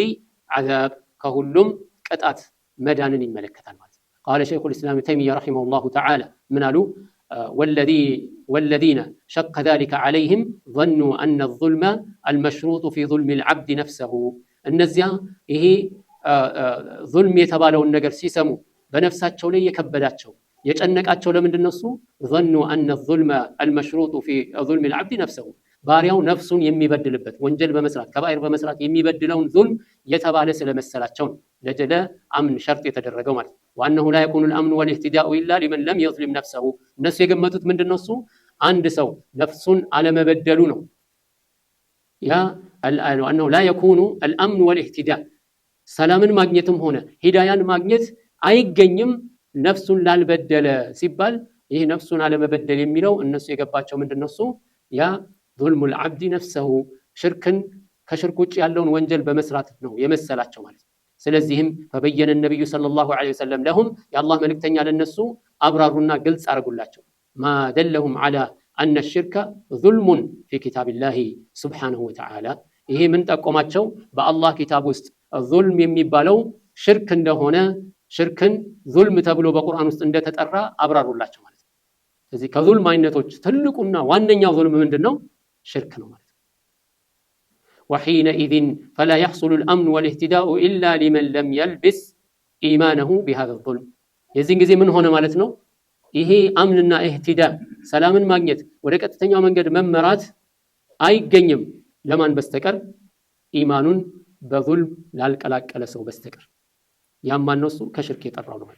عذاب كሁሉም ቅጣት መዳንን ይመለከታል ማለት ነው። قال شيخ الاسلام تيميه رحمه الله تعالى من قالوا والذين شق ذلك عليهم ظنوا ان الظلم المشروط في ظلم العبد نفسه እነዚያ ይሄ ظلم የተባለውን ነገር ሲሰሙ በነፍሳቸው ላይ የከበዳቸው የጨነቃቸው ለምንድነው እሱ ظنوا ان الظلم المشروط في ظلم العبد نفسه ባሪያው ነፍሱን የሚበድልበት ወንጀል በመስራት ከባይር በመስራት የሚበድለውን ظلم የተባለ ስለመሰላቸው ለጀለ አምን ሸርጥ የተደረገው ማለት وانه لا يكون الامن والاهتداء الا لمن لم يظلم نفسه እነሱ የገመቱት ምንድነው እሱ አንድ ሰው ነፍሱን አለመበደሉ ነው። ያ وانه لا يكون الامن والاهتداء ሰላምን ማግኘትም ሆነ ሂዳያን ማግኘት አይገኝም ነፍሱን ላልበደለ ሲባል ይሄ ነፍሱን አለመበደል የሚለው እነሱ የገባቸው ምንድነው እሱ ያ ظلم العبد نفسه ሽርክን ከሽርክ ውጭ ያለውን ወንጀል በመስራት ነው የመሰላቸው ማለት ነው። ስለዚህም فبين النبي صلى الله عليه وسلم لهم يا الله መልእክተኛ ለነሱ አብራሩና ግልጽ አርጉላቸው ما دلهم على ان الشرك ظلم في كتاب الله سبحانه وتعالى ይሄ ምን ጠቆማቸው በአላህ ኪታብ ውስጥ ظلم የሚባለው ሽርክ እንደሆነ ሽርክን ظلم ተብሎ በቁርአን ውስጥ እንደተጠራ አብራሩላቸው ማለት ነው። ስለዚህ ከظلم አይነቶች ትልቁና ዋነኛው ظلم ምንድነው ሽርክ ነው ማለት ነው። وحينئذ فلا يحصل الأمن والاهتداء إلا لمن لم يلبس إيمانه بهذا الظلم يزين جزي من هنا مالتنا إيه أمننا اهتداء سلام ماجنت ولكن تنيا من قد ممرات أي جنيم لمن بستكر إيمان بظلم لالك ألاك ألا سو بستكر ياما النص كشرك يترونه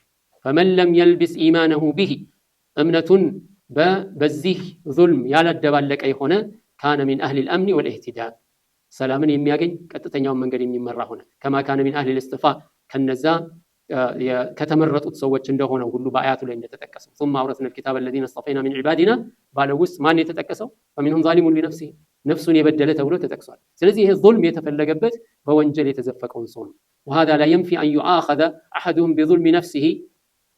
فمن لم يلبس إيمانه به أمنة بزيه ظلم يالا الدبالك أي هنا كان من أهل الأمن والاهتداء سلامن يمياغن ቀጥተኛውን መንገድ የሚመራ ሆነ كما كان من اهل الاصطفاء ከነዛ ከተመረጡት ሰዎች እንደሆነው ሁሉ በአያቱ ላይ እንደተጠቀሰው ثم اورثنا الكتاب الذين اصطفينا من عبادنا ባለው ውስጥ ማን የተጠቀሰው فمنهم ظالم لنفسه ነፍሱን የበደለ ተብሎ ተጠቅሷል ስለዚህ ይሄ ظلم የተፈለገበት በወንጀል የተዘፈቀውን ሰው ነው وهذا لا ينفي ان يؤاخذ احدهم بظلم نفسه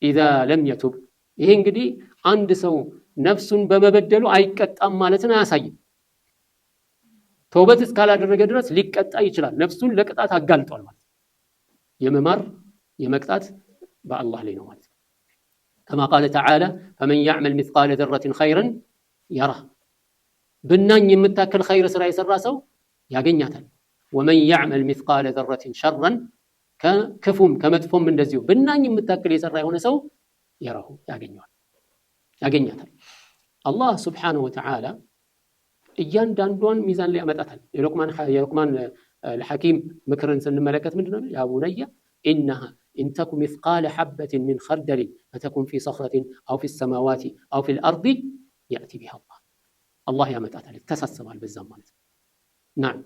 اذا لم يتب ይሄ እንግዲህ አንድ ሰው ነፍሱን በመበደሉ አይቀጣም ማለትን አያሳይም توبت እስካላደረገ ድረስ ሊቀጣ ይችላል ነፍሱን ለቅጣት አጋልጧል ማለት የመማር የመቅጣት በአላህ ላይ ነው ማለት كما قال تعالى فمن يعمل مثقال ذرة خيرا يره ብናኝ የምታከል ኸይር ስራ የሰራ ሰው ያገኛታል ومن يعمل مثقال ذرة شرا ከክፉም ከመጥፎም እንደዚሁ ብናኝ የምታከል የሰራ የሆነ ሰው يره ያገኛታል አላህ Subhanahu Wa Ta'ala እያንዳንዷን ሚዛን ላይ ያመጣታል የሉቅማን الحكيم ምክርን ስንመለከት ምንድነው ያ ቡነያ انها ان تكن مثقال حبة من خردل فتكن في صخرة او في السماوات او في الارض ياتي بها الله ያመጣታል ተሳስባል በዛም ማለት نعم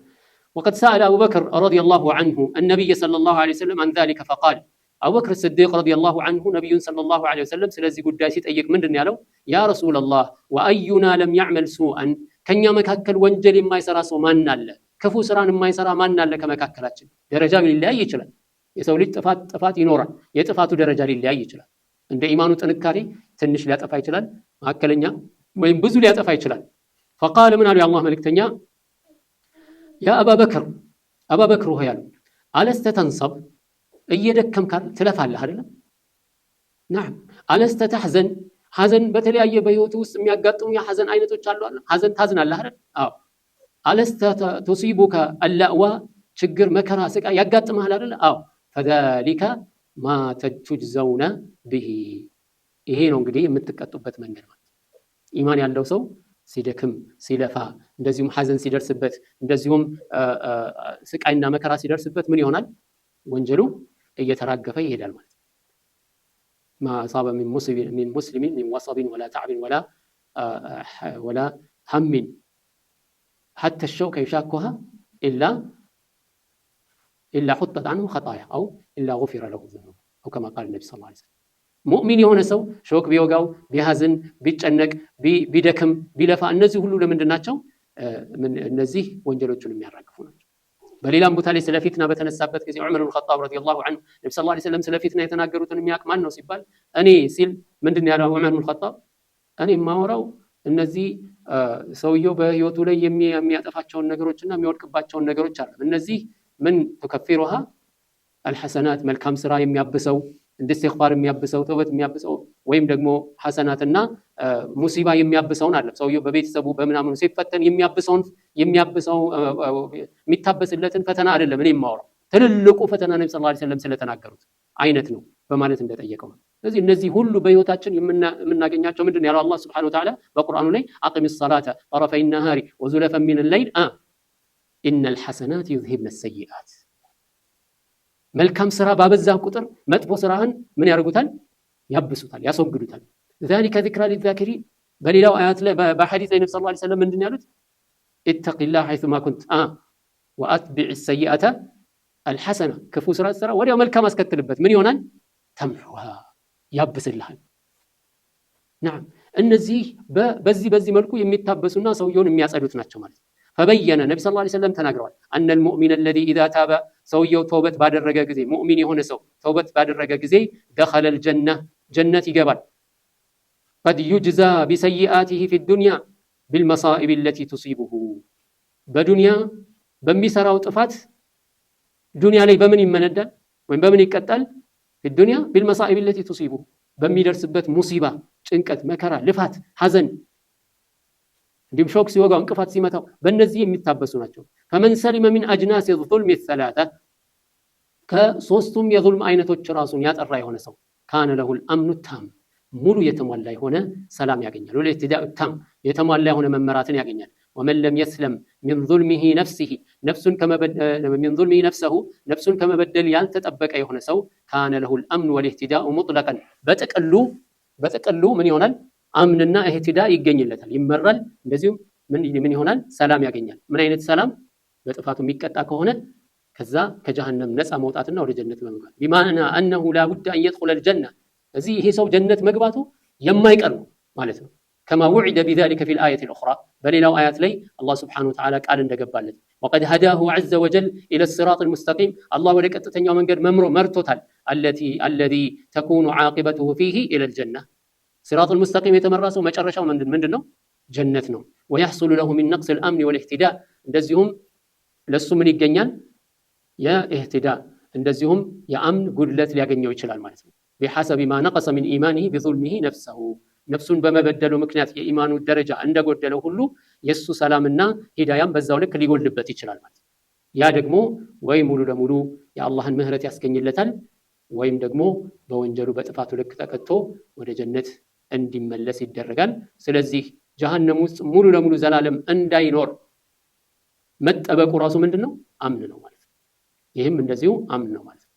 وقد سأل ابو بكر رضي الله عنه النبي صلى الله عليه وسلم عن ذلك فقال ابو بكر الصديق رضي الله عنه نبي صلى الله عليه وسلم ስለዚህ ጉዳይ ሲጠይቅ ምንድነው ያለው يا رسول الله واينا لم يعمل سوءا ከኛ መካከል ወንጀል የማይሰራ ሰው ማን አለ ክፉ ስራን የማይሰራ ማን አለ ከመካከላችን ደረጃ ሊለያይ ይችላል የሰው ልጅ ጥፋት ይኖራል የጥፋቱ ደረጃ ሊለያይ ይችላል እንደ ኢማኑ ጥንካሬ ትንሽ ሊያጠፋ ይችላል ማከለኛ ወይም ብዙ ሊያጠፋ ይችላል فقال من قال يا الله ملكتኛ يا ابا بكر ሆይ ያሉ አለስተ ተንሰብ እየደከምክ ትለፋለህ አይደለም نعم አለስተ ተحزن ሐዘን በተለያየ በህይወት ውስጥ የሚያጋጥሙ የሐዘን አይነቶች አሉ ሐዘን ታዝናለህ አይደል አዎ አለስተ تصيبك اللأواء ችግር መከራ ስቃይ ያጋጥማል አይደል አዎ فذلك ما تجزون به ይሄ ነው እንግዲህ የምትቀጡበት መንገድ ማለት ኢማን ያለው ሰው ሲደክም ሲለፋ እንደዚሁም ሐዘን ሲደርስበት እንደዚሁም ስቃይና መከራ ሲደርስበት ምን ይሆናል ወንጀሉ እየተራገፈ ይሄዳል ማለት ما أصاب من مسلم من وصب ولا تعب ولا هم حتى الشوك يشاكها إلا حطت عنه خطايا أو إلا غفر له ذنوب أو كما قال النبي صلى الله عليه وسلم مؤمن የሆነ ሰው ሾክ ቢወጋው ቢያዝን ቢጨነቅ ቢደክም ቢለፋ እነዚህ ሁሉ ለምንድናቸው እነዚህ ወንጀሎችን የሚያራግፉ ናቸው በሌላም ቦታ ላይ ስለ ፊትና በተነሳበት ጊዜ ዑመር ኢብኑ ኸጣብ ረዲየላሁ ዐንሁ ነብዩ ሰለላሁ ዐለይሂ ወሰለም ስለ ፊትና የተናገሩትን የሚያውቅ ማን ነው ሲባል እኔ ሲል ምንድነው ያለው ዑመር ኢብኑ ኸጣብ እኔ ማወራው እነዚህ ሰውየው በህይወቱ ላይ የሚያጠፋቸውን ነገሮችና የሚወድቅባቸውን ነገሮች አሉ እነዚህ ምን ተከፊሩها الحسنات መልካም ስራ የሚያብሰው እስትግፋር የሚያብሰው ተውበት የሚያብሰው ወይም ደግሞ ሐሰናትና ሙሲባ የሚያብሰውን አለ ሰውየው በቤተሰቡ በመናምኑ ሲፈተን የሚያብሰው የሚታበስለትን ፈተና አይደለም እኔ ማወራው ትልልቁ ፈተና ነብዩ ሰለላሁ ዐለይሂ ወሰለም ስለተናገሩት አይነት ነው በማለት እንደጠየቀው ስለዚህ እነዚህ ሁሉ በህይወታችን የምናገኛቸው ምንድነው ያለው አላህ Subhanahu Wa Ta'ala በቁርአኑ ላይ አቂም الصلاة طرفي النهار وزلفا من الليل إن الحسنات يذهبن السيئات መልካም ስራ ባበዛ ቁጥር መጥፎ ስራህን ምን ያርጉታል ያብሱታል ያስወግዱታል ذلك ذكرى للذاكرين በሌላው አያት ላይ በሐዲስ ላይ ነብዩ ሰለላሁ ዐለይሂ ወሰለም ምንድነው ያሉት اتق الله حيثما كنت واتبع السيئة الحسنة ክፉ ስራ ስራ ወዲያው መልካም አስከትልበት ምን ይሆናል ተምሑها ያብስልሃል نعم እነዚህ በዚህ መልኩ የሚታበሱና ሰውየውን የሚያጸዱት ናቸው ማለት فبين النبي صلى الله عليه وسلم ተናግረዋል ان المؤمن الذي اذا تاب ሰውየው ተውበት ባደረገ ጊዜ ሙእሚን የሆነ ሰው ተውበት ባደረገ ጊዜ دخل الجنة ጀነት ይገባል قد يجزى بسيئاته في الدنيا بالمصائب التي تصيبه በዱንያ በሚሰራው ጥፋት ዱንያ ላይ በምን ይመነዳል ወይም በምን ይቀጣል في الدنيا بالمصائب التي تصيبه በሚደርስበት ሙሲባ ጭንቀት መከራ ልፋት ሐዘን እንዲሁም ሾክ ሲወጋው እንቅፋት ሲመታው በእነዚህ የሚታበሱ ናቸው። ፈመን ሰሊመ ሚን አጅናስ ዙልም ሰላተ ከሶስቱም የዙልም አይነቶች ራሱን ያጠራ የሆነ ሰው ካነ ለሁል አምኑ ታም ሙሉ የተሟላ የሆነ ሰላም ያገኛል። ወልኢህቲዳኡ ታም የተሟላ የሆነ መመራትን ያገኛል። ወመን ለም የስለም ሚን ዙልሚሂ ነፍሲሂ ነፍሱን ከመበደል ያልተጠበቀ የሆነ ሰው ካነ ለሁል አምኑ ወልኢህቲዳኡ ሙጥለቀን በጥቅሉ ምን ይሆናል? አምንና ኢህቲዳ ይገኝለታል፣ ይመራል። እንደዚሁም ምን ይሆናል? ሰላም ያገኛል። ምን አይነት ሰላም? በጥፋቱ የሚቀጣ ከሆነ ከዛ ከጀሃነም ነፃ መውጣትና ወደ ጀነት መግባት። ቢማዕና አነሁ ላቡድ አን የድኹለል ጀና እዚህ ይሄ ሰው ጀነት መግባቱ የማይቀር ነው ማለት ነው። ከማ ውዒደ ቢዛሊከ ፊል አየቲል ኡኽራ በሌላው አያት ላይ አላህ ሱብሓነሁ ወተዓላ ቃል እንደገባለት ወቀድ ሀዳሁ ዐዘ ወጀል ኢለ ሲራጢል ሙስተቂም አላህ ወደ ቀጥተኛው መንገድ መርቶታል። አለዚ ተኩኑ ዓቂበቱሁ ፊሂ ኢለል ጀና ሲራጢል ሙስተቂም የተመራ ሰው መጨረሻው ምንድን ነው? ጀነት ነው። ወየሕሱሉ ለሁ ሚን ነቅሲል አምኒ ወልኢህቲዳ እንደዚሁም ለሱ ምን ይገኛል? የኢህቲዳ እንደዚሁም የአምን ጉድለት ሊያገኘው ይችላል ማለት ነው። ቢሐሰቢ ማ ነቀሰ ሚን ኢማኒሂ ቢዙልሚሂ ነፍሰሁ ነፍሱን በመበደሉ ምክንያት የኢማኑ ደረጃ እንደጎደለው ሁሉ የሱ ሰላምና ሂዳያም በዛው ልክ ሊጎልበት ይችላል ማለት ነው። ያ ደግሞ ወይ ሙሉ ለሙሉ የአላህን ምህረት ያስገኝለታል ወይም ደግሞ በወንጀሉ በጥፋቱ ልክ ተቀጥቶ ወደ ጀነት እንዲመለስ ይደረጋል። ስለዚህ ጀሃነም ውስጥ ሙሉ ለሙሉ ዘላለም እንዳይኖር መጠበቁ ራሱ ምንድነው? አምን ነው ማለት ነው። ይህም እንደዚሁ አምን ነው ማለት ነው።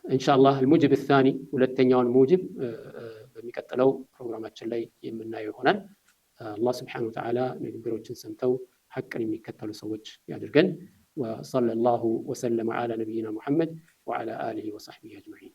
ኢንሻአላህ الموجب الثاني ሁለተኛውን ሙጅብ በሚቀጥለው ፕሮግራማችን ላይ የምናየው ይሆናል። አላህ Subhanahu Wa Ta'ala ንግግሮችን ሰምተው ሐቅን የሚከተሉ ሰዎች ያድርገን። وصلى الله وسلم على نبينا محمد وعلى آله وصحبه أجمعين.